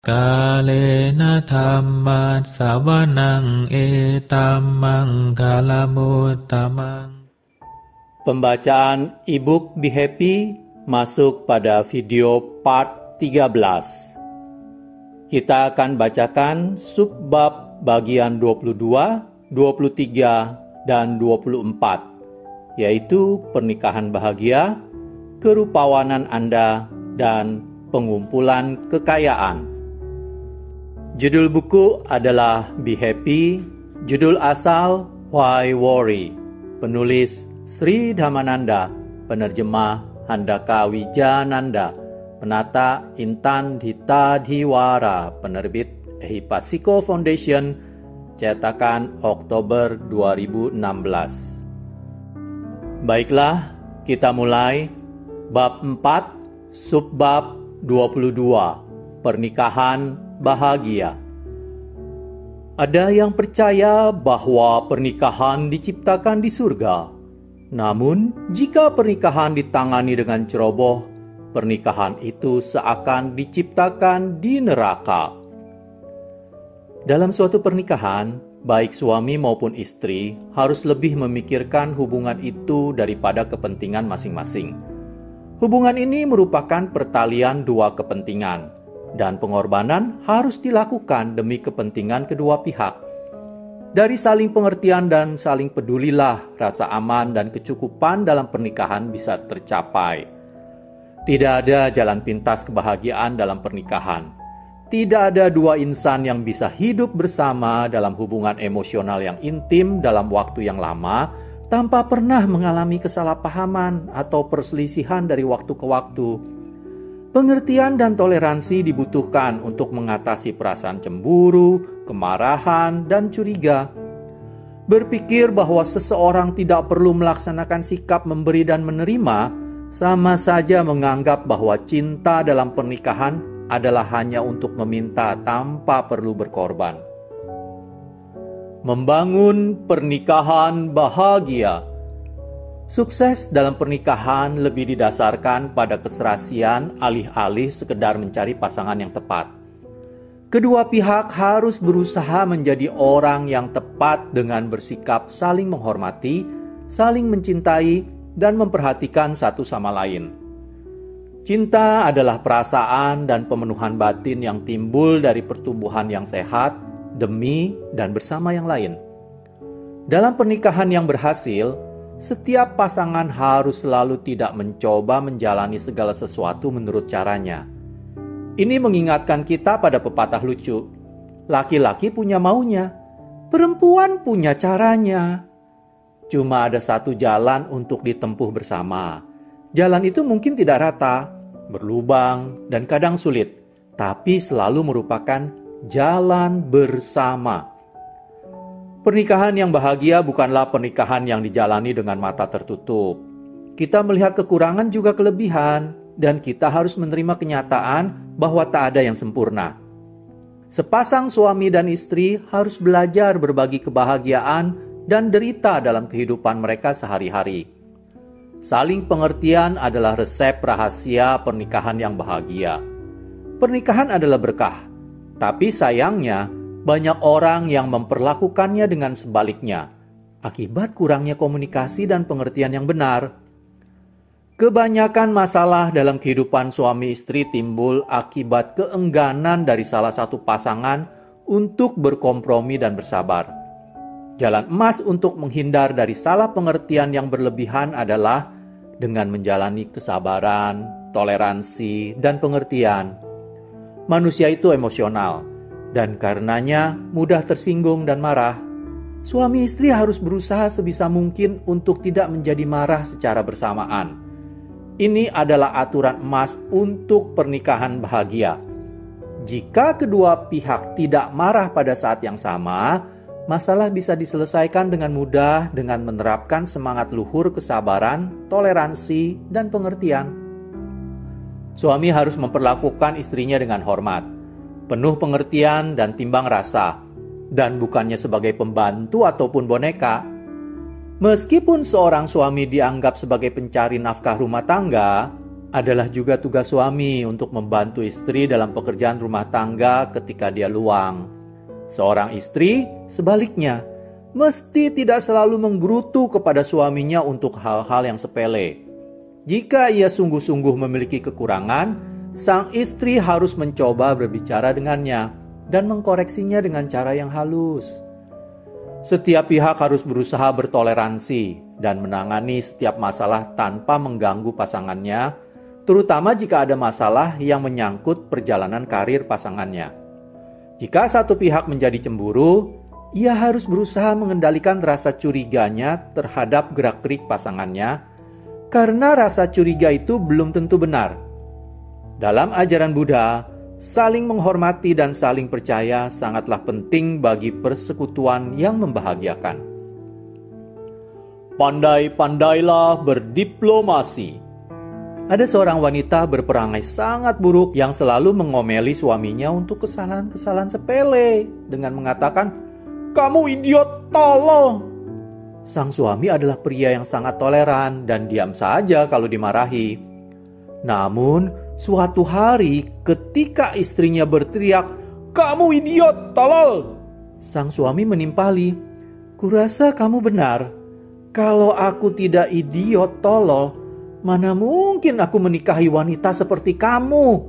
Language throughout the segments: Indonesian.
Kalena dhamma sawanang etamang kalamutamang. Pembacaan e-book Be Happy masuk pada video part 13. Kita akan bacakan subbab bagian 22, 23, dan 24, yaitu pernikahan bahagia, kerupawanan Anda, dan pengumpulan kekayaan. Judul buku adalah Be Happy, judul asal Why Worry, penulis Sri Dhammananda, penerjemah Handaka Wijananda, penata Intan Dita Dhiwara, penerbit Ehipasiko Foundation, cetakan Oktober 2016. Baiklah, kita mulai bab 4, subbab 22, pernikahan bahagia. Ada yang percaya bahwa pernikahan diciptakan di surga. Namun, jika pernikahan ditangani dengan ceroboh, pernikahan itu seakan diciptakan di neraka. Dalam suatu pernikahan, baik suami maupun istri harus lebih memikirkan hubungan itu daripada kepentingan masing-masing. Hubungan ini merupakan pertalian dua kepentingan, dan pengorbanan harus dilakukan demi kepentingan kedua pihak. Dari saling pengertian dan saling pedulilah rasa aman dan kecukupan dalam pernikahan bisa tercapai. Tidak ada jalan pintas kebahagiaan dalam pernikahan. Tidak ada dua insan yang bisa hidup bersama dalam hubungan emosional yang intim dalam waktu yang lama tanpa pernah mengalami kesalahpahaman atau perselisihan dari waktu ke waktu. Pengertian dan toleransi dibutuhkan untuk mengatasi perasaan cemburu, kemarahan, dan curiga. Berpikir bahwa seseorang tidak perlu melaksanakan sikap memberi dan menerima, sama saja menganggap bahwa cinta dalam pernikahan adalah hanya untuk meminta tanpa perlu berkorban. Membangun pernikahan bahagia. Sukses dalam pernikahan lebih didasarkan pada keserasian alih-alih sekedar mencari pasangan yang tepat. Kedua pihak harus berusaha menjadi orang yang tepat dengan bersikap saling menghormati, saling mencintai, dan memperhatikan satu sama lain. Cinta adalah perasaan dan pemenuhan batin yang timbul dari pertumbuhan yang sehat, demi dan bersama yang lain. Dalam pernikahan yang berhasil, setiap pasangan harus selalu tidak mencoba menjalani segala sesuatu menurut caranya. Ini mengingatkan kita pada pepatah lucu. Laki-laki punya maunya, perempuan punya caranya. Cuma ada satu jalan untuk ditempuh bersama. Jalan itu mungkin tidak rata, berlubang, dan kadang sulit, tapi selalu merupakan jalan bersama. Pernikahan yang bahagia bukanlah pernikahan yang dijalani dengan mata tertutup. Kita melihat kekurangan juga kelebihan, dan kita harus menerima kenyataan bahwa tak ada yang sempurna. Sepasang suami dan istri harus belajar berbagi kebahagiaan dan derita dalam kehidupan mereka sehari-hari. Saling pengertian adalah resep rahasia pernikahan yang bahagia. Pernikahan adalah berkah, tapi sayangnya banyak orang yang memperlakukannya dengan sebaliknya, akibat kurangnya komunikasi dan pengertian yang benar. Kebanyakan masalah dalam kehidupan suami istri timbul akibat keengganan dari salah satu pasangan untuk berkompromi dan bersabar. Jalan emas untuk menghindar dari salah pengertian yang berlebihan adalah dengan menjalani kesabaran, toleransi, dan pengertian. Manusia itu emosional, dan karenanya mudah tersinggung dan marah. Suami istri harus berusaha sebisa mungkin untuk tidak menjadi marah secara bersamaan. Ini adalah aturan emas untuk pernikahan bahagia. Jika kedua pihak tidak marah pada saat yang sama, masalah bisa diselesaikan dengan mudah dengan menerapkan semangat luhur kesabaran, toleransi, dan pengertian. Suami harus memperlakukan istrinya dengan hormat, penuh pengertian dan timbang rasa, dan bukannya sebagai pembantu ataupun boneka. Meskipun seorang suami dianggap sebagai pencari nafkah rumah tangga, Adalah juga tugas suami untuk membantu istri dalam pekerjaan rumah tangga ketika dia luang. Seorang istri, sebaliknya, mesti tidak selalu menggerutu kepada suaminya untuk hal-hal yang sepele. Jika ia sungguh-sungguh memiliki kekurangan, sang istri harus mencoba berbicara dengannya dan mengkoreksinya dengan cara yang halus. Setiap pihak harus berusaha bertoleransi dan menangani setiap masalah tanpa mengganggu pasangannya, terutama jika ada masalah yang menyangkut perjalanan karir pasangannya. Jika satu pihak menjadi cemburu, ia harus berusaha mengendalikan rasa curiganya terhadap gerak-gerik pasangannya, karena rasa curiga itu belum tentu benar. Dalam ajaran Buddha, saling menghormati dan saling percaya sangatlah penting bagi persekutuan yang membahagiakan. Pandai-pandailah berdiplomasi. Ada seorang wanita berperangai sangat buruk yang selalu mengomeli suaminya untuk kesalahan-kesalahan sepele dengan mengatakan, "Kamu idiot tolol." Sang suami adalah pria yang sangat toleran dan diam saja kalau dimarahi. Namun, suatu hari ketika istrinya berteriak, "Kamu idiot tolol!" Sang suami menimpali, "Kurasa kamu benar. Kalau aku tidak idiot tolol, mana mungkin aku menikahi wanita seperti kamu?"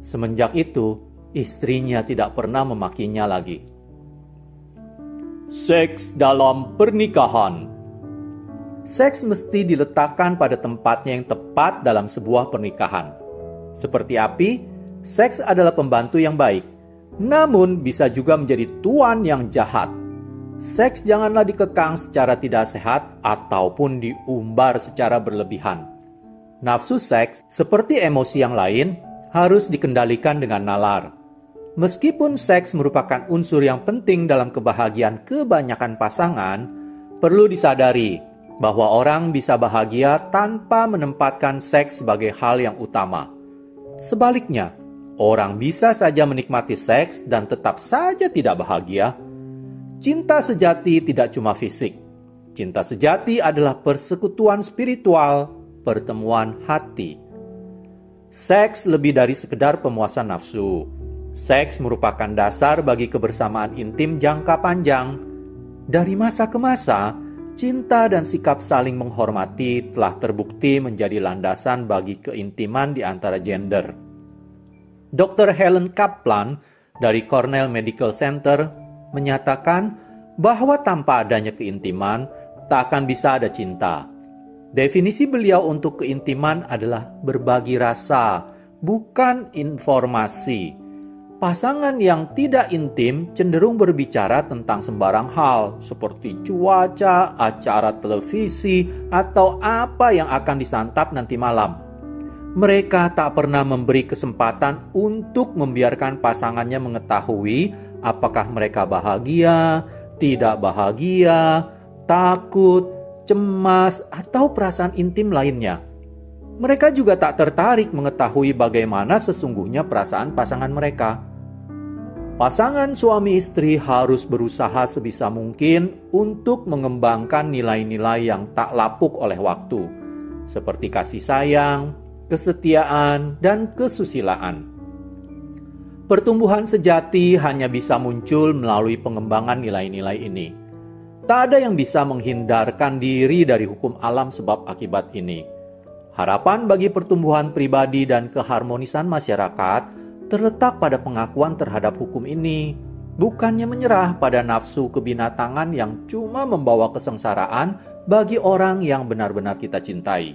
Semenjak itu, istrinya tidak pernah memakinya lagi. Seks dalam pernikahan. Seks mesti diletakkan pada tempatnya yang tepat dalam sebuah pernikahan. Seperti api, seks adalah pembantu yang baik, namun bisa juga menjadi tuan yang jahat. Seks janganlah dikekang secara tidak sehat ataupun diumbar secara berlebihan. Nafsu seks, seperti emosi yang lain, harus dikendalikan dengan nalar. Meskipun seks merupakan unsur yang penting dalam kebahagiaan kebanyakan pasangan, perlu disadari bahwa orang bisa bahagia tanpa menempatkan seks sebagai hal yang utama. Sebaliknya, orang bisa saja menikmati seks dan tetap saja tidak bahagia. Cinta sejati tidak cuma fisik. Cinta sejati adalah persekutuan spiritual, pertemuan hati. Seks lebih dari sekedar pemuasan nafsu. Seks merupakan dasar bagi kebersamaan intim jangka panjang. Dari masa ke masa, cinta dan sikap saling menghormati telah terbukti menjadi landasan bagi keintiman di antara gender. Dr. Helen Kaplan dari Cornell Medical Center menyatakan bahwa tanpa adanya keintiman, tak akan bisa ada cinta. Definisi beliau untuk keintiman adalah berbagi rasa, bukan informasi. Pasangan yang tidak intim cenderung berbicara tentang sembarang hal, seperti cuaca, acara televisi, atau apa yang akan disantap nanti malam. Mereka tak pernah memberi kesempatan untuk membiarkan pasangannya mengetahui apakah mereka bahagia, tidak bahagia, takut, cemas, atau perasaan intim lainnya. Mereka juga tak tertarik mengetahui bagaimana sesungguhnya perasaan pasangan mereka. Pasangan suami istri harus berusaha sebisa mungkin untuk mengembangkan nilai-nilai yang tak lapuk oleh waktu, seperti kasih sayang, kesetiaan, dan kesusilaan. Pertumbuhan sejati hanya bisa muncul melalui pengembangan nilai-nilai ini. Tak ada yang bisa menghindarkan diri dari hukum alam sebab akibat ini. Harapan bagi pertumbuhan pribadi dan keharmonisan masyarakat terletak pada pengakuan terhadap hukum ini, bukannya menyerah pada nafsu kebinatangan yang cuma membawa kesengsaraan bagi orang yang benar-benar kita cintai.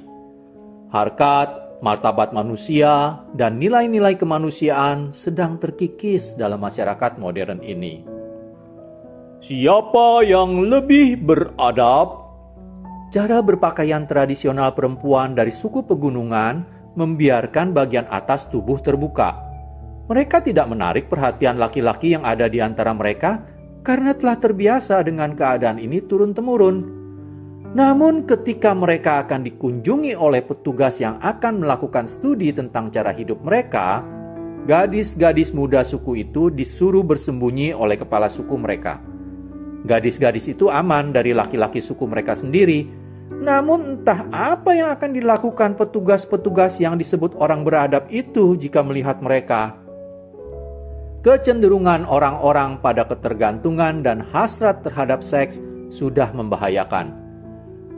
Harkat, martabat manusia, dan nilai-nilai kemanusiaan sedang terkikis dalam masyarakat modern ini. Siapa yang lebih beradab? Cara berpakaian tradisional perempuan dari suku pegunungan membiarkan bagian atas tubuh terbuka. Mereka tidak menarik perhatian laki-laki yang ada di antara mereka karena telah terbiasa dengan keadaan ini turun-temurun. Namun ketika mereka akan dikunjungi oleh petugas yang akan melakukan studi tentang cara hidup mereka, gadis-gadis muda suku itu disuruh bersembunyi oleh kepala suku mereka. Gadis-gadis itu aman dari laki-laki suku mereka sendiri Namun entah apa yang akan dilakukan petugas-petugas yang disebut orang beradab itu jika melihat mereka. Kecenderungan orang-orang pada ketergantungan dan hasrat terhadap seks sudah membahayakan.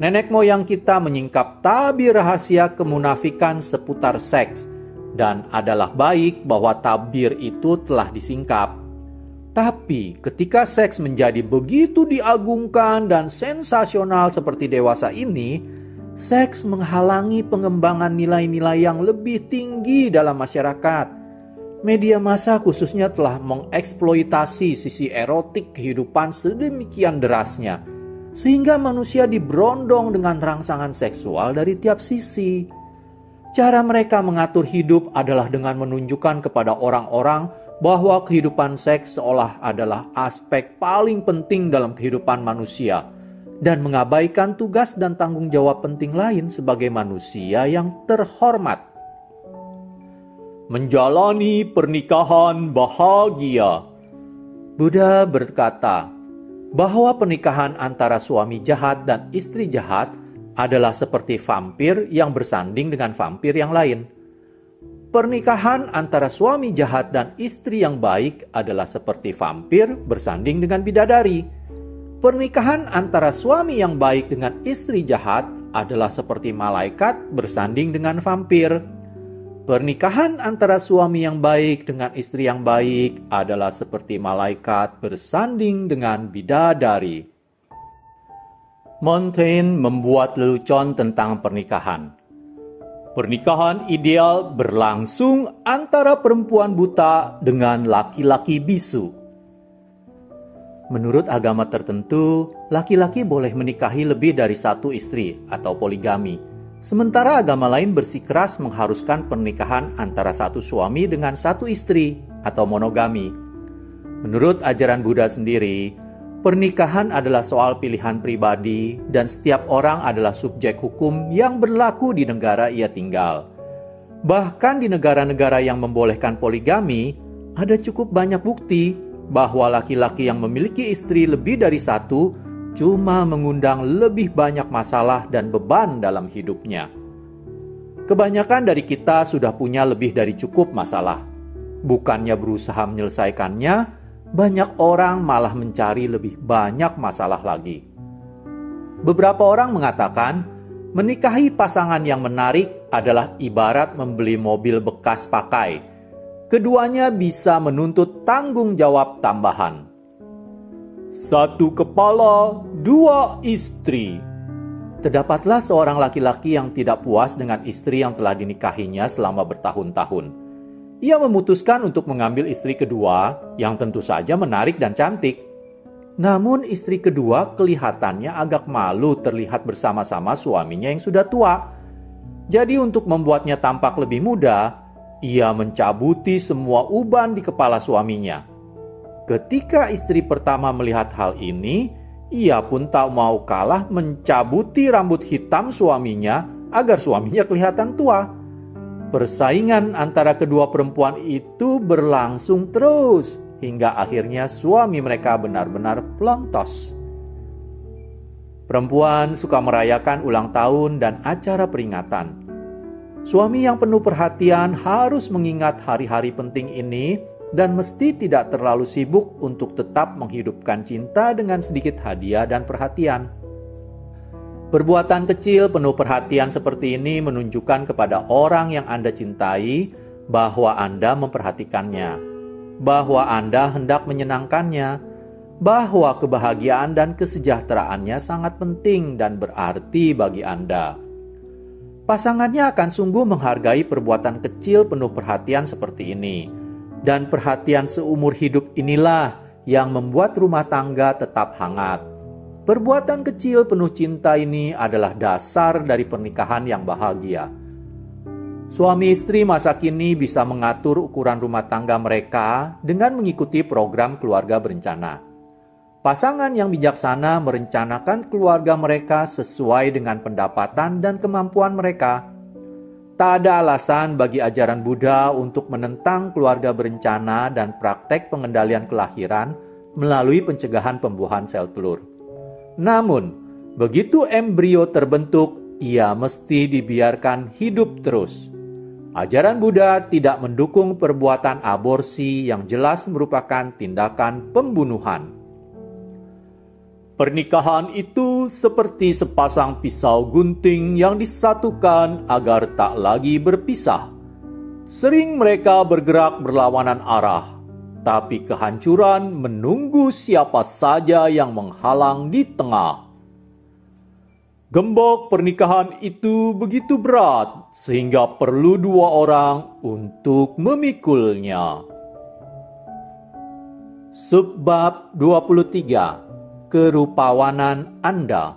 Nenek moyang kita menyingkap tabir rahasia kemunafikan seputar seks, dan adalah baik bahwa tabir itu telah disingkap. Tapi ketika seks menjadi begitu diagungkan dan sensasional seperti dewasa ini, seks menghalangi pengembangan nilai-nilai yang lebih tinggi dalam masyarakat. Media massa khususnya telah mengeksploitasi sisi erotik kehidupan sedemikian derasnya, sehingga manusia diberondong dengan rangsangan seksual dari tiap sisi. Cara mereka mengatur hidup adalah dengan menunjukkan kepada orang-orang bahwa kehidupan seks seolah adalah aspek paling penting dalam kehidupan manusia, dan mengabaikan tugas dan tanggung jawab penting lain sebagai manusia yang terhormat. Menjalani pernikahan bahagia. Buddha berkata bahwa pernikahan antara suami jahat dan istri jahat adalah seperti vampir yang bersanding dengan vampir yang lain. Pernikahan antara suami jahat dan istri yang baik adalah seperti vampir bersanding dengan bidadari. Pernikahan antara suami yang baik dengan istri jahat adalah seperti malaikat bersanding dengan vampir. Pernikahan antara suami yang baik dengan istri yang baik adalah seperti malaikat bersanding dengan bidadari. Montaigne membuat lelucon tentang pernikahan. Pernikahan ideal berlangsung antara perempuan buta dengan laki-laki bisu. Menurut agama tertentu, laki-laki boleh menikahi lebih dari satu istri atau poligami. Sementara agama lain bersikeras mengharuskan pernikahan antara satu suami dengan satu istri atau monogami. Menurut ajaran Buddha sendiri, pernikahan adalah soal pilihan pribadi dan setiap orang adalah subjek hukum yang berlaku di negara ia tinggal. Bahkan di negara-negara yang membolehkan poligami, ada cukup banyak bukti bahwa laki-laki yang memiliki istri lebih dari satu cuma mengundang lebih banyak masalah dan beban dalam hidupnya. Kebanyakan dari kita sudah punya lebih dari cukup masalah. Bukannya berusaha menyelesaikannya, banyak orang malah mencari lebih banyak masalah lagi. Beberapa orang mengatakan, menikahi pasangan yang menarik adalah ibarat membeli mobil bekas pakai. Keduanya bisa menuntut tanggung jawab tambahan. Satu kepala, dua istri. Terdapatlah seorang laki-laki yang tidak puas dengan istri yang telah dinikahinya selama bertahun-tahun. Ia memutuskan untuk mengambil istri kedua yang tentu saja menarik dan cantik. Namun istri kedua kelihatannya agak malu terlihat bersama-sama suaminya yang sudah tua. Jadi untuk membuatnya tampak lebih muda, ia mencabuti semua uban di kepala suaminya. Ketika istri pertama melihat hal ini, ia pun tak mau kalah mencabuti rambut hitam suaminya agar suaminya kelihatan tua. Persaingan antara kedua perempuan itu berlangsung terus hingga akhirnya suami mereka benar-benar pelontos. Perempuan suka merayakan ulang tahun dan acara peringatan. Suami yang penuh perhatian harus mengingat hari-hari penting ini dan mesti tidak terlalu sibuk untuk tetap menghidupkan cinta dengan sedikit hadiah dan perhatian. Perbuatan kecil penuh perhatian seperti ini menunjukkan kepada orang yang Anda cintai bahwa Anda memperhatikannya, bahwa Anda hendak menyenangkannya, bahwa kebahagiaan dan kesejahteraannya sangat penting dan berarti bagi Anda. Pasangannya akan sungguh menghargai perbuatan kecil penuh perhatian seperti ini. Dan perhatian seumur hidup inilah yang membuat rumah tangga tetap hangat. Perbuatan kecil penuh cinta ini adalah dasar dari pernikahan yang bahagia. Suami istri masa kini bisa mengatur ukuran rumah tangga mereka dengan mengikuti program keluarga berencana. Pasangan yang bijaksana merencanakan keluarga mereka sesuai dengan pendapatan dan kemampuan mereka. Tak ada alasan bagi ajaran Buddha untuk menentang keluarga berencana dan praktek pengendalian kelahiran melalui pencegahan pembuahan sel telur. Namun, Begitu embrio terbentuk, ia mesti dibiarkan hidup terus. Ajaran Buddha tidak mendukung perbuatan aborsi yang jelas merupakan tindakan pembunuhan. Pernikahan itu seperti sepasang pisau gunting yang disatukan agar tak lagi berpisah. Sering mereka bergerak berlawanan arah, tapi kehancuran menunggu siapa saja yang menghalang di tengah. Gembok pernikahan itu begitu berat sehingga perlu 2 orang untuk memikulnya. Subbab 23. Kerupawanan Anda.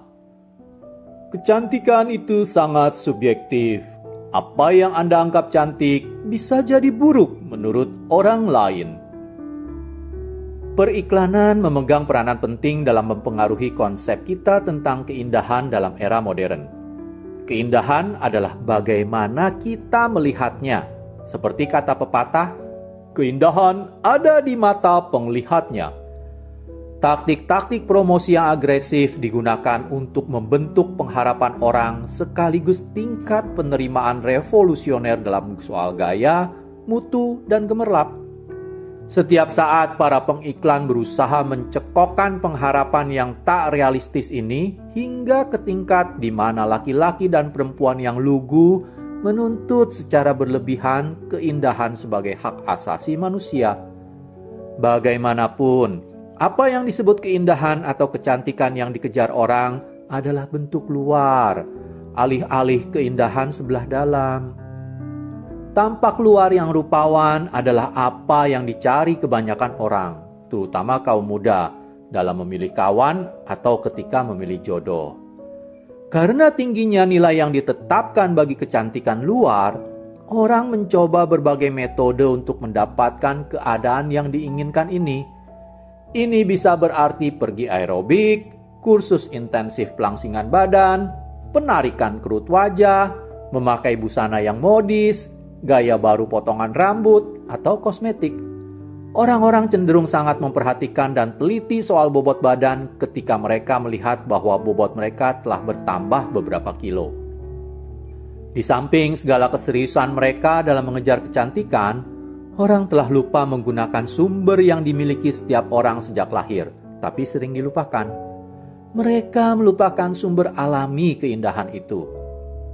Kecantikan itu sangat subjektif. Apa yang Anda anggap cantik bisa jadi buruk menurut orang lain. Periklanan memegang peranan penting dalam mempengaruhi konsep kita tentang keindahan dalam era modern. Keindahan adalah bagaimana kita melihatnya. Seperti kata pepatah, keindahan ada di mata penglihatnya. Taktik-taktik promosi yang agresif digunakan untuk membentuk pengharapan orang sekaligus tingkat penerimaan revolusioner dalam soal gaya, mutu, dan gemerlap. Setiap saat para pengiklan berusaha mencekokkan pengharapan yang tak realistis ini hingga ke tingkat di mana laki-laki dan perempuan yang lugu menuntut secara berlebihan keindahan sebagai hak asasi manusia. Bagaimanapun, apa yang disebut keindahan atau kecantikan yang dikejar orang adalah bentuk luar, alih-alih keindahan sebelah dalam. Tampak luar yang rupawan adalah apa yang dicari kebanyakan orang, terutama kaum muda, dalam memilih kawan atau ketika memilih jodoh. Karena tingginya nilai yang ditetapkan bagi kecantikan luar, orang mencoba berbagai metode untuk mendapatkan keadaan yang diinginkan ini. Ini bisa berarti pergi aerobik, kursus intensif pelangsingan badan, penarikan kerut wajah, memakai busana yang modis, gaya baru potongan rambut, atau kosmetik. Orang-orang cenderung sangat memperhatikan dan teliti soal bobot badan ketika mereka melihat bahwa bobot mereka telah bertambah beberapa kilo. Di samping segala keseriusan mereka dalam mengejar kecantikan, orang telah lupa menggunakan sumber yang dimiliki setiap orang sejak lahir, tapi sering dilupakan. Mereka melupakan sumber alami keindahan itu.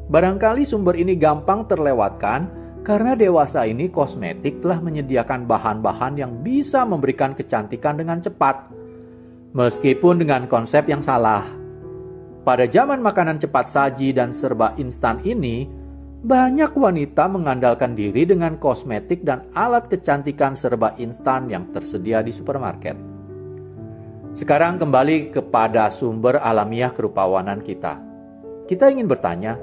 Barangkali sumber ini gampang terlewatkan karena dewasa ini kosmetik telah menyediakan bahan-bahan yang bisa memberikan kecantikan dengan cepat. Meskipun dengan konsep yang salah. Pada zaman makanan cepat saji dan serba instan ini, banyak wanita mengandalkan diri dengan kosmetik dan alat kecantikan serba instan yang tersedia di supermarket. Sekarang kembali kepada sumber alamiah kerupawanan kita. Kita ingin bertanya,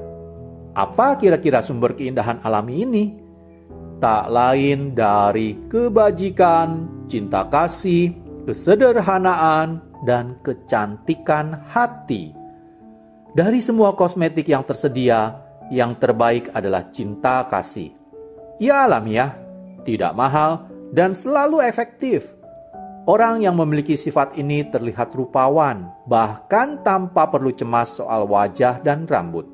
apa kira-kira sumber keindahan alami ini? Tak lain dari kebajikan, cinta kasih, kesederhanaan, dan kecantikan hati. Dari semua kosmetik yang tersedia, yang terbaik adalah cinta kasih. Ia alamiah, tidak mahal, dan selalu efektif. Orang yang memiliki sifat ini terlihat rupawan, bahkan tanpa perlu cemas soal wajah dan rambut.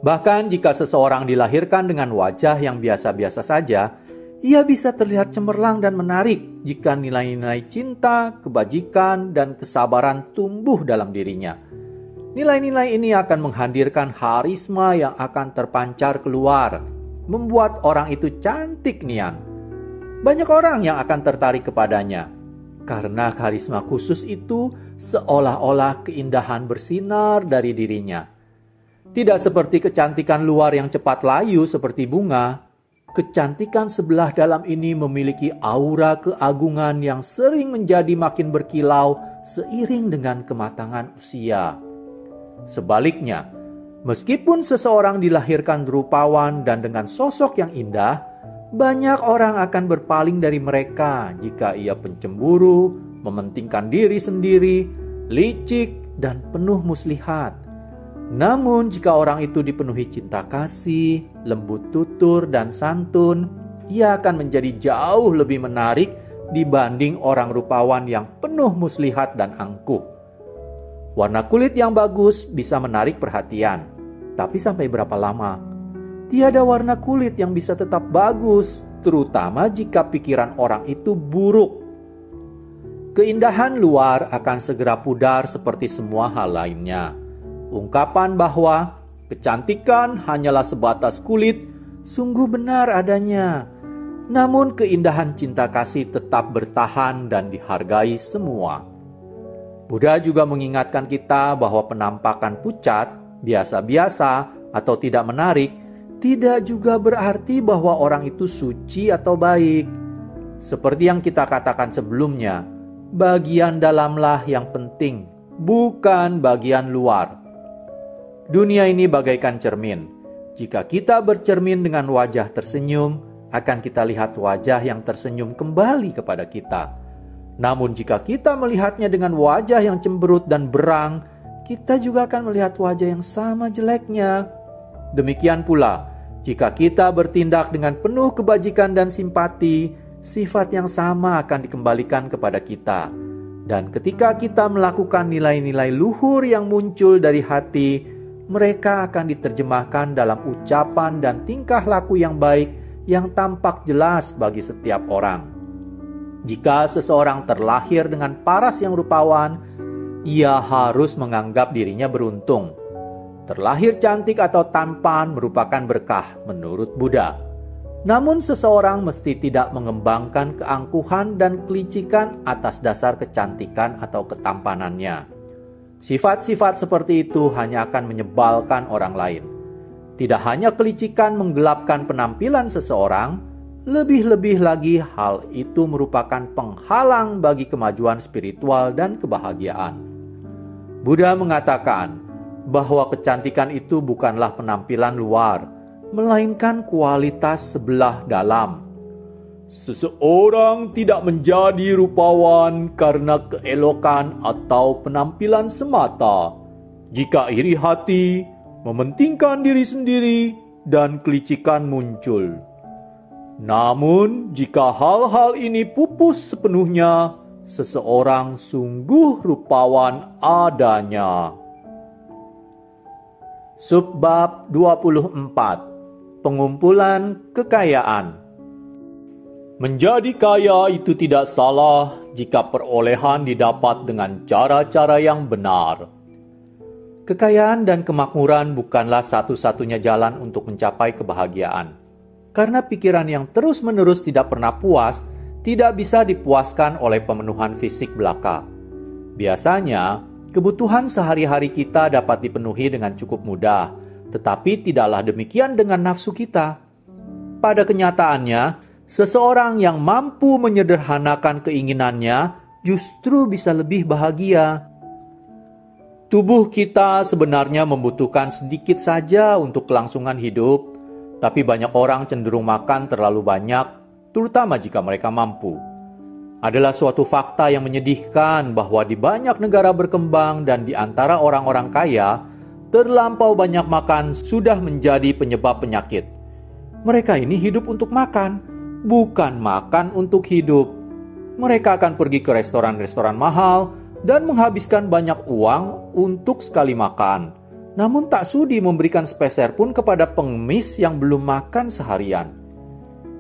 Bahkan jika seseorang dilahirkan dengan wajah yang biasa-biasa saja, ia bisa terlihat cemerlang dan menarik jika nilai-nilai cinta, kebajikan, dan kesabaran tumbuh dalam dirinya. Nilai-nilai ini akan menghadirkan harisma yang akan terpancar keluar, membuat orang itu cantik nian. Banyak orang yang akan tertarik kepadanya, karena karisma khusus itu seolah-olah keindahan bersinar dari dirinya. Tidak seperti kecantikan luar yang cepat layu seperti bunga, kecantikan sebelah dalam ini memiliki aura keagungan yang sering menjadi makin berkilau seiring dengan kematangan usia. Sebaliknya, meskipun seseorang dilahirkan rupawan dan dengan sosok yang indah, banyak orang akan berpaling dari mereka jika ia pencemburu, mementingkan diri sendiri, licik, dan penuh muslihat. Namun jika orang itu dipenuhi cinta kasih, lembut tutur, dan santun, ia akan menjadi jauh lebih menarik dibanding orang rupawan yang penuh muslihat dan angkuh. Warna kulit yang bagus bisa menarik perhatian, tapi sampai berapa lama? Tiada warna kulit yang bisa tetap bagus, terutama jika pikiran orang itu buruk. Keindahan luar akan segera pudar seperti semua hal lainnya. Ungkapan bahwa kecantikan hanyalah sebatas kulit sungguh benar adanya. Namun keindahan cinta kasih tetap bertahan dan dihargai semua. Buddha juga mengingatkan kita bahwa penampakan pucat, biasa-biasa, atau tidak menarik tidak juga berarti bahwa orang itu suci atau baik. Seperti yang kita katakan sebelumnya, bagian dalamlah yang penting, bukan bagian luar. Dunia ini bagaikan cermin. Jika kita bercermin dengan wajah tersenyum, akan kita lihat wajah yang tersenyum kembali kepada kita. Namun jika kita melihatnya dengan wajah yang cemberut dan berang, kita juga akan melihat wajah yang sama jeleknya. Demikian pula, jika kita bertindak dengan penuh kebajikan dan simpati, sifat yang sama akan dikembalikan kepada kita. Dan ketika kita melakukan nilai-nilai luhur yang muncul dari hati, mereka akan diterjemahkan dalam ucapan dan tingkah laku yang baik yang tampak jelas bagi setiap orang. Jika seseorang terlahir dengan paras yang rupawan, ia harus menganggap dirinya beruntung. Terlahir cantik atau tampan merupakan berkah menurut Buddha. Namun seseorang mesti tidak mengembangkan keangkuhan dan kelicikan atas dasar kecantikan atau ketampanannya. Sifat-sifat seperti itu hanya akan menyebalkan orang lain. Tidak hanya kelicikan menggelapkan penampilan seseorang, lebih-lebih lagi hal itu merupakan penghalang bagi kemajuan spiritual dan kebahagiaan. Buddha mengatakan bahwa kecantikan itu bukanlah penampilan luar, melainkan kualitas sebelah dalam. Seseorang tidak menjadi rupawan karena keelokan atau penampilan semata. Jika iri hati, mementingkan diri sendiri, dan kelicikan muncul. Namun, jika hal-hal ini pupus sepenuhnya, seseorang sungguh rupawan adanya. Subbab 24. Pengumpulan kekayaan. Menjadi kaya itu tidak salah jika perolehan didapat dengan cara-cara yang benar. Kekayaan dan kemakmuran bukanlah satu-satunya jalan untuk mencapai kebahagiaan. Karena pikiran yang terus-menerus tidak pernah puas tidak bisa dipuaskan oleh pemenuhan fisik belaka. Biasanya, kebutuhan sehari-hari kita dapat dipenuhi dengan cukup mudah, tetapi tidaklah demikian dengan nafsu kita. Pada kenyataannya, seseorang yang mampu menyederhanakan keinginannya justru bisa lebih bahagia. Tubuh kita sebenarnya membutuhkan sedikit saja untuk kelangsungan hidup, tapi banyak orang cenderung makan terlalu banyak, terutama jika mereka mampu. Adalah suatu fakta yang menyedihkan bahwa di banyak negara berkembang dan di antara orang-orang kaya, terlampau banyak makan sudah menjadi penyebab penyakit. Mereka ini hidup untuk makan, bukan makan untuk hidup. Mereka akan pergi ke restoran-restoran mahal dan menghabiskan banyak uang untuk sekali makan. Namun tak sudi memberikan sepeser pun kepada pengemis yang belum makan seharian.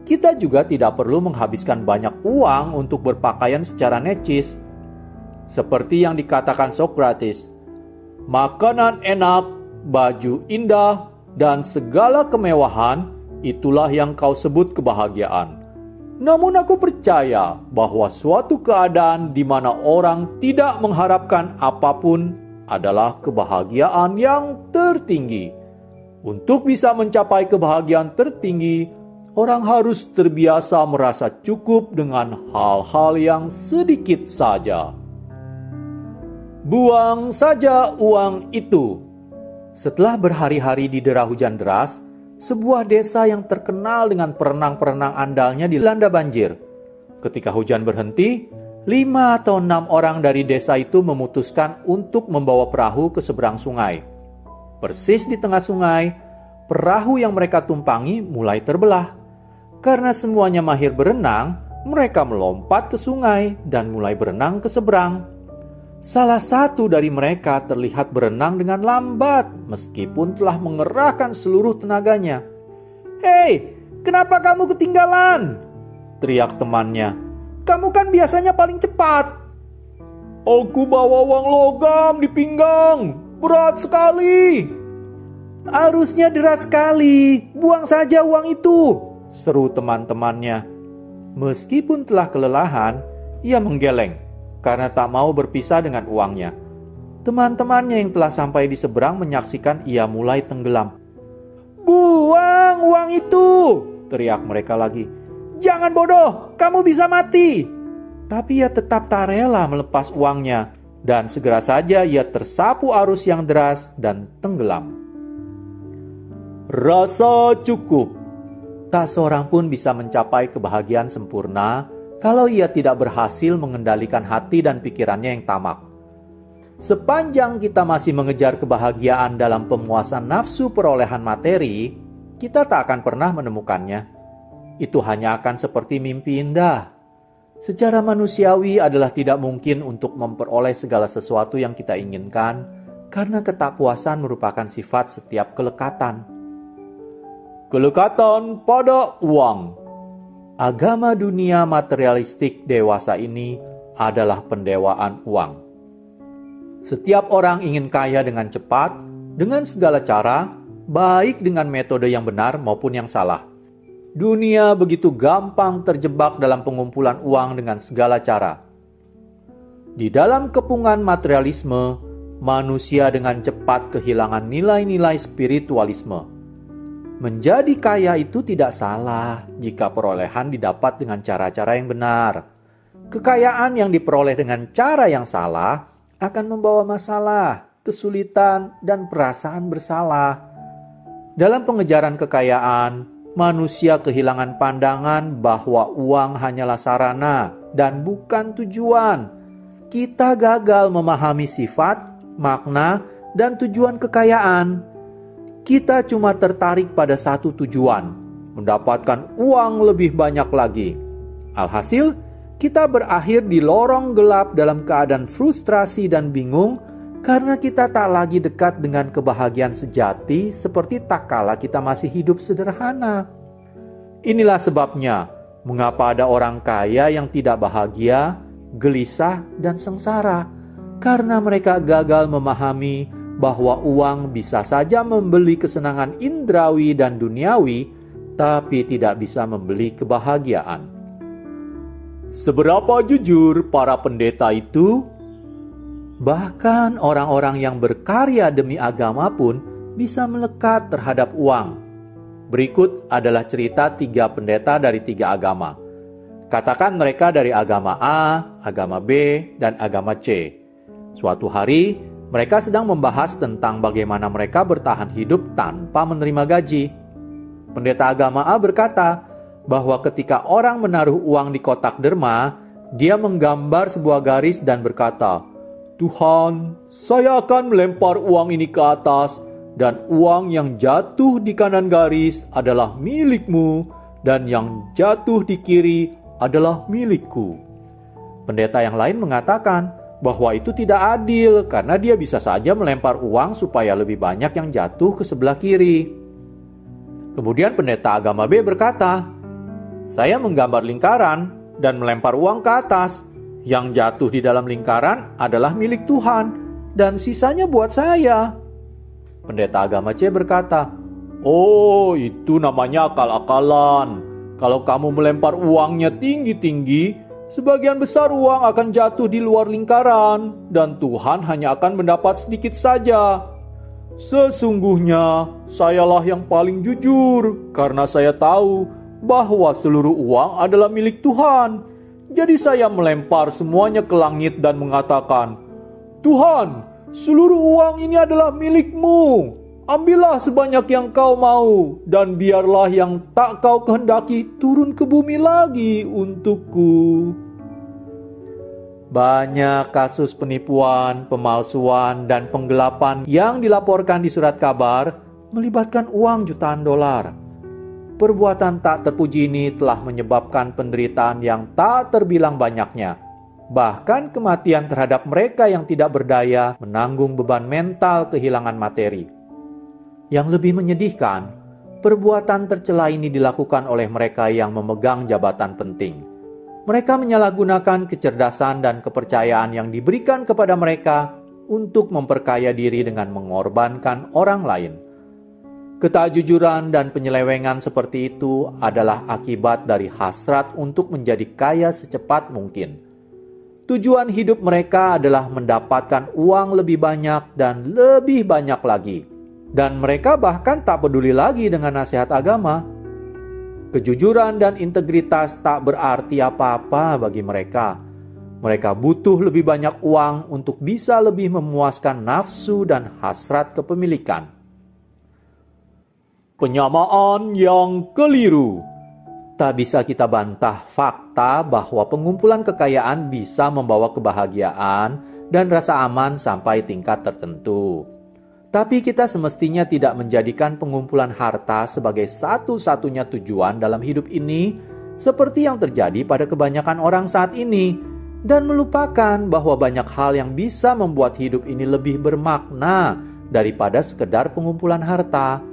Kita juga tidak perlu menghabiskan banyak uang untuk berpakaian secara necis. Seperti yang dikatakan Socrates, makanan enak, baju indah, dan segala kemewahan, itulah yang kau sebut kebahagiaan. Namun aku percaya bahwa suatu keadaan di mana orang tidak mengharapkan apapun adalah kebahagiaan yang tertinggi. Untuk bisa mencapai kebahagiaan tertinggi, orang harus terbiasa merasa cukup dengan hal-hal yang sedikit saja. Buang saja uang itu. Setelah berhari-hari didera hujan deras, sebuah desa yang terkenal dengan perenang-perenang andalnya dilanda banjir. Ketika hujan berhenti, 5 atau 6 orang dari desa itu memutuskan untuk membawa perahu ke seberang sungai. Persis di tengah sungai, perahu yang mereka tumpangi mulai terbelah. Karena semuanya mahir berenang, mereka melompat ke sungai dan mulai berenang ke seberang. Salah satu dari mereka terlihat berenang dengan lambat meskipun telah mengerahkan seluruh tenaganya. "Hei, kenapa kamu ketinggalan?" teriak temannya. "Kamu kan biasanya paling cepat." "Aku bawa uang logam di pinggang, berat sekali." "Arusnya deras sekali, buang saja uang itu," seru teman-temannya. Meskipun telah kelelahan, ia menggeleng karena tak mau berpisah dengan uangnya. Teman-temannya yang telah sampai di seberang menyaksikan ia mulai tenggelam. "Buang uang itu!" teriak mereka lagi. "Jangan bodoh, kamu bisa mati!" Tapi ia tetap tak rela melepas uangnya, dan segera saja ia tersapu arus yang deras dan tenggelam. Rasa cukup. Tak seorang pun bisa mencapai kebahagiaan sempurna kalau ia tidak berhasil mengendalikan hati dan pikirannya yang tamak. Sepanjang kita masih mengejar kebahagiaan dalam pemuasan nafsu perolehan materi, kita tak akan pernah menemukannya. Itu hanya akan seperti mimpi indah. Secara manusiawi adalah tidak mungkin untuk memperoleh segala sesuatu yang kita inginkan, karena ketakpuasan merupakan sifat setiap kelekatan. Kelekatan pada uang. Agama dunia materialistik dewasa ini adalah pendewaan uang. Setiap orang ingin kaya dengan cepat, dengan segala cara, baik dengan metode yang benar maupun yang salah. Dunia begitu gampang terjebak dalam pengumpulan uang dengan segala cara. Di dalam kepungan materialisme, manusia dengan cepat kehilangan nilai-nilai spiritualisme. Menjadi kaya itu tidak salah jika perolehan didapat dengan cara-cara yang benar. Kekayaan yang diperoleh dengan cara yang salah akan membawa masalah, kesulitan, dan perasaan bersalah. Dalam pengejaran kekayaan, manusia kehilangan pandangan bahwa uang hanyalah sarana dan bukan tujuan. Kita gagal memahami sifat, makna, dan tujuan kekayaan. Kita cuma tertarik pada satu tujuan, mendapatkan uang lebih banyak lagi. Alhasil, kita berakhir di lorong gelap dalam keadaan frustrasi dan bingung karena kita tak lagi dekat dengan kebahagiaan sejati seperti tak kala kita masih hidup sederhana. Inilah sebabnya mengapa ada orang kaya yang tidak bahagia, gelisah, dan sengsara, karena mereka gagal memahami bahwa uang bisa saja membeli kesenangan indrawi dan duniawi, tapi tidak bisa membeli kebahagiaan. Seberapa jujur para pendeta itu? Bahkan orang-orang yang berkarya demi agama pun bisa melekat terhadap uang. Berikut adalah cerita 3 pendeta dari 3 agama. Katakan mereka dari agama A, agama B, dan agama C. Suatu hari, mereka sedang membahas tentang bagaimana mereka bertahan hidup tanpa menerima gaji. Pendeta agama A berkata bahwa ketika orang menaruh uang di kotak derma, dia menggambar sebuah garis dan berkata, "Tuhan, saya akan melempar uang ini ke atas, dan uang yang jatuh di kanan garis adalah milikmu, dan yang jatuh di kiri adalah milikku." Pendeta yang lain mengatakan bahwa itu tidak adil karena dia bisa saja melempar uang supaya lebih banyak yang jatuh ke sebelah kiri. Kemudian pendeta agama B berkata, "Saya menggambar lingkaran dan melempar uang ke atas. Yang jatuh di dalam lingkaran adalah milik Tuhan dan sisanya buat saya." Pendeta agama C berkata, "Oh, itu namanya akal-akalan. Kalau kamu melempar uangnya tinggi-tinggi, sebagian besar uang akan jatuh di luar lingkaran dan Tuhan hanya akan mendapat sedikit saja. Sesungguhnya sayalah yang paling jujur karena saya tahu bahwa seluruh uang adalah milik Tuhan. Jadi saya melempar semuanya ke langit dan mengatakan, 'Tuhan, seluruh uang ini adalah milikmu. Ambillah sebanyak yang kau mau, dan biarlah yang tak kau kehendaki turun ke bumi lagi untukku.'" Banyak kasus penipuan, pemalsuan, dan penggelapan yang dilaporkan di surat kabar melibatkan uang jutaan dolar. Perbuatan tak terpuji ini telah menyebabkan penderitaan yang tak terbilang banyaknya. bahkan kematian terhadap mereka yang tidak berdaya menanggung beban mental kehilangan materi. Yang lebih menyedihkan, perbuatan tercela ini dilakukan oleh mereka yang memegang jabatan penting. Mereka menyalahgunakan kecerdasan dan kepercayaan yang diberikan kepada mereka untuk memperkaya diri dengan mengorbankan orang lain. Ketakjujuran dan penyelewengan seperti itu adalah akibat dari hasrat untuk menjadi kaya secepat mungkin. Tujuan hidup mereka adalah mendapatkan uang lebih banyak dan lebih banyak lagi. Dan mereka bahkan tak peduli lagi dengan nasihat agama. Kejujuran dan integritas tak berarti apa-apa bagi mereka. Mereka butuh lebih banyak uang untuk bisa lebih memuaskan nafsu dan hasrat kepemilikan. Penyamaan yang keliru. Tak bisa kita bantah fakta bahwa pengumpulan kekayaan bisa membawa kebahagiaan dan rasa aman sampai tingkat tertentu. Tapi kita semestinya tidak menjadikan pengumpulan harta sebagai satu-satunya tujuan dalam hidup ini, seperti yang terjadi pada kebanyakan orang saat ini, dan melupakan bahwa banyak hal yang bisa membuat hidup ini lebih bermakna daripada sekedar pengumpulan harta.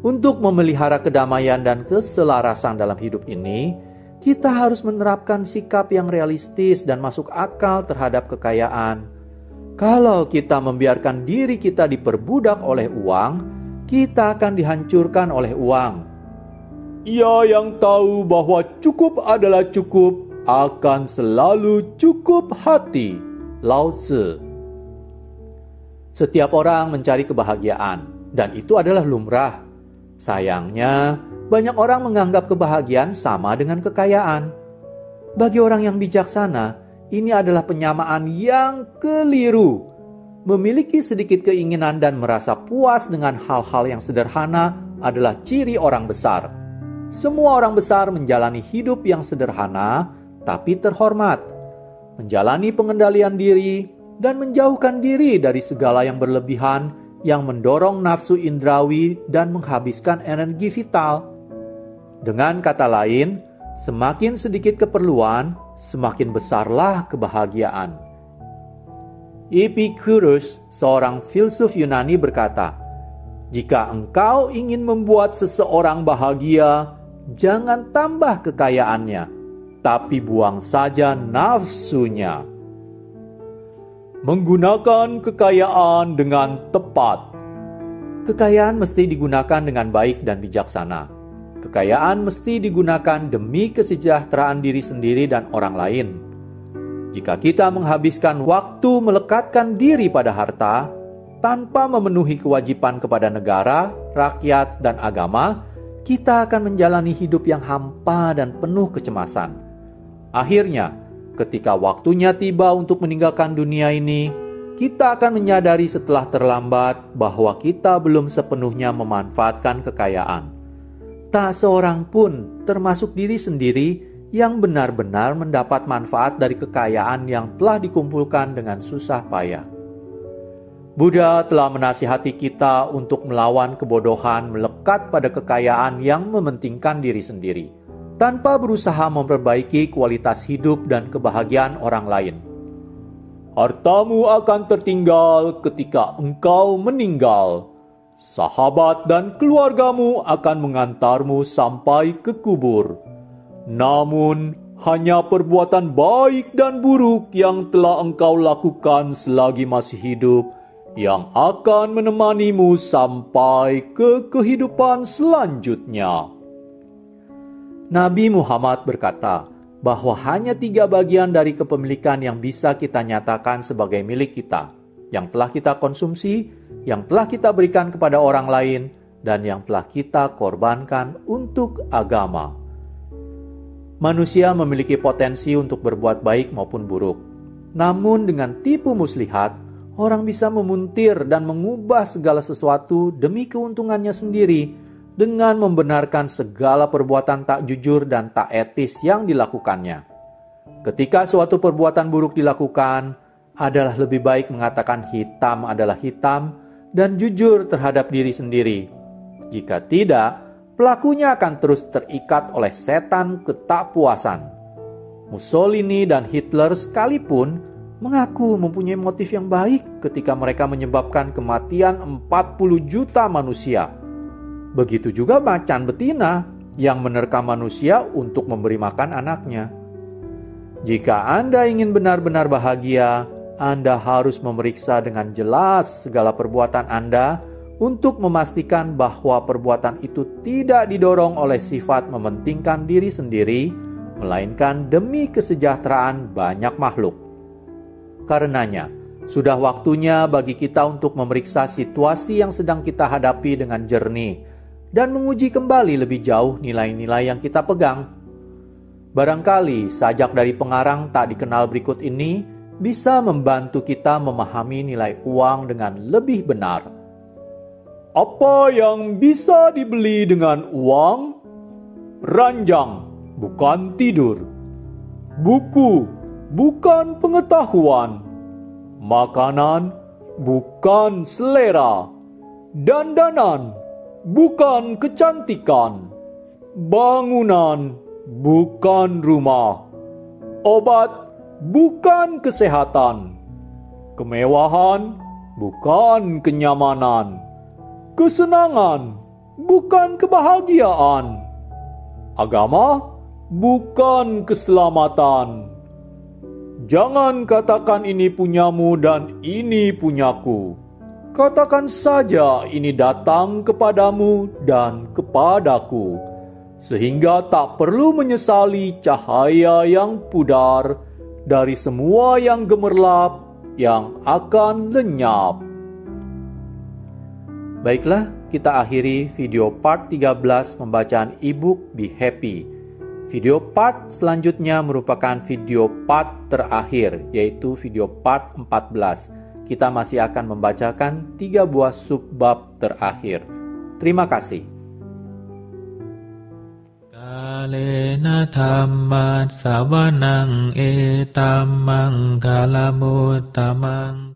Untuk memelihara kedamaian dan keselarasan dalam hidup ini, kita harus menerapkan sikap yang realistis dan masuk akal terhadap kekayaan. Kalau kita membiarkan diri kita diperbudak oleh uang, kita akan dihancurkan oleh uang. Ia yang tahu bahwa cukup adalah cukup, akan selalu cukup hati. Lao Tzu. Setiap orang mencari kebahagiaan, dan itu adalah lumrah. Sayangnya, banyak orang menganggap kebahagiaan sama dengan kekayaan. Bagi orang yang bijaksana, ini adalah penyamaan yang keliru. Memiliki sedikit keinginan dan merasa puas dengan hal-hal yang sederhana adalah ciri orang besar. Semua orang besar menjalani hidup yang sederhana, tapi terhormat. Menjalani pengendalian diri dan menjauhkan diri dari segala yang berlebihan yang mendorong nafsu indrawi dan menghabiskan energi vital. Dengan kata lain, semakin sedikit keperluan, semakin besarlah kebahagiaan. Epicurus, seorang filsuf Yunani berkata, "Jika engkau ingin membuat seseorang bahagia, jangan tambah kekayaannya, tapi buang saja nafsunya." Menggunakan kekayaan dengan tepat. Kekayaan mesti digunakan dengan baik dan bijaksana. Kekayaan mesti digunakan demi kesejahteraan diri sendiri dan orang lain. Jika kita menghabiskan waktu melekatkan diri pada harta, tanpa memenuhi kewajiban kepada negara, rakyat, dan agama, kita akan menjalani hidup yang hampa dan penuh kecemasan. Akhirnya, ketika waktunya tiba untuk meninggalkan dunia ini, kita akan menyadari setelah terlambat bahwa kita belum sepenuhnya memanfaatkan kekayaan. Tak seorang pun, termasuk diri sendiri, yang benar-benar mendapat manfaat dari kekayaan yang telah dikumpulkan dengan susah payah. Buddha telah menasihati kita untuk melawan kebodohan melekat pada kekayaan yang mementingkan diri sendiri, tanpa berusaha memperbaiki kualitas hidup dan kebahagiaan orang lain. Hartamu akan tertinggal ketika engkau meninggal. Sahabat dan keluargamu akan mengantarmu sampai ke kubur. Namun, hanya perbuatan baik dan buruk yang telah engkau lakukan selagi masih hidup yang akan menemanimu sampai ke kehidupan selanjutnya. Nabi Muhammad berkata bahwa hanya 3 bagian dari kepemilikan yang bisa kita nyatakan sebagai milik kita, yang telah kita konsumsi, yang telah kita berikan kepada orang lain, dan yang telah kita korbankan untuk agama. Manusia memiliki potensi untuk berbuat baik maupun buruk. Namun dengan tipu muslihat, orang bisa memuntir dan mengubah segala sesuatu demi keuntungannya sendiri, dengan membenarkan segala perbuatan tak jujur dan tak etis yang dilakukannya. Ketika suatu perbuatan buruk dilakukan, adalah lebih baik mengatakan hitam adalah hitam dan jujur terhadap diri sendiri. Jika tidak, pelakunya akan terus terikat oleh setan ketakpuasan. Mussolini dan Hitler sekalipun mengaku mempunyai motif yang baik ketika mereka menyebabkan kematian 40 juta manusia. Begitu juga macan betina yang menerkam manusia untuk memberi makan anaknya. Jika Anda ingin benar-benar bahagia, Anda harus memeriksa dengan jelas segala perbuatan Anda untuk memastikan bahwa perbuatan itu tidak didorong oleh sifat mementingkan diri sendiri, melainkan demi kesejahteraan banyak makhluk. Karenanya, sudah waktunya bagi kita untuk memeriksa situasi yang sedang kita hadapi dengan jernih dan menguji kembali lebih jauh nilai-nilai yang kita pegang. Barangkali sajak dari pengarang tak dikenal berikut ini bisa membantu kita memahami nilai uang dengan lebih benar. Apa yang bisa dibeli dengan uang? Ranjang, bukan tidur. Buku, bukan pengetahuan. Makanan, bukan selera. Dandanan, bukan kecantikan. Bangunan, bukan rumah. Obat, bukan kesehatan. Kemewahan, bukan kenyamanan. Kesenangan, bukan kebahagiaan. Agama, bukan keselamatan. Jangan katakan ini punyamu dan ini punyaku. Katakan saja ini datang kepadamu dan kepadaku, sehingga tak perlu menyesali cahaya yang pudar dari semua yang gemerlap yang akan lenyap. Baiklah, kita akhiri video part 13 pembacaan e-book Be Happy. Video part selanjutnya merupakan video part terakhir, yaitu video part 14. Kita masih akan membacakan 3 buah subbab terakhir. Terima kasih. Kalena dhamma savanang etammang kalamutamang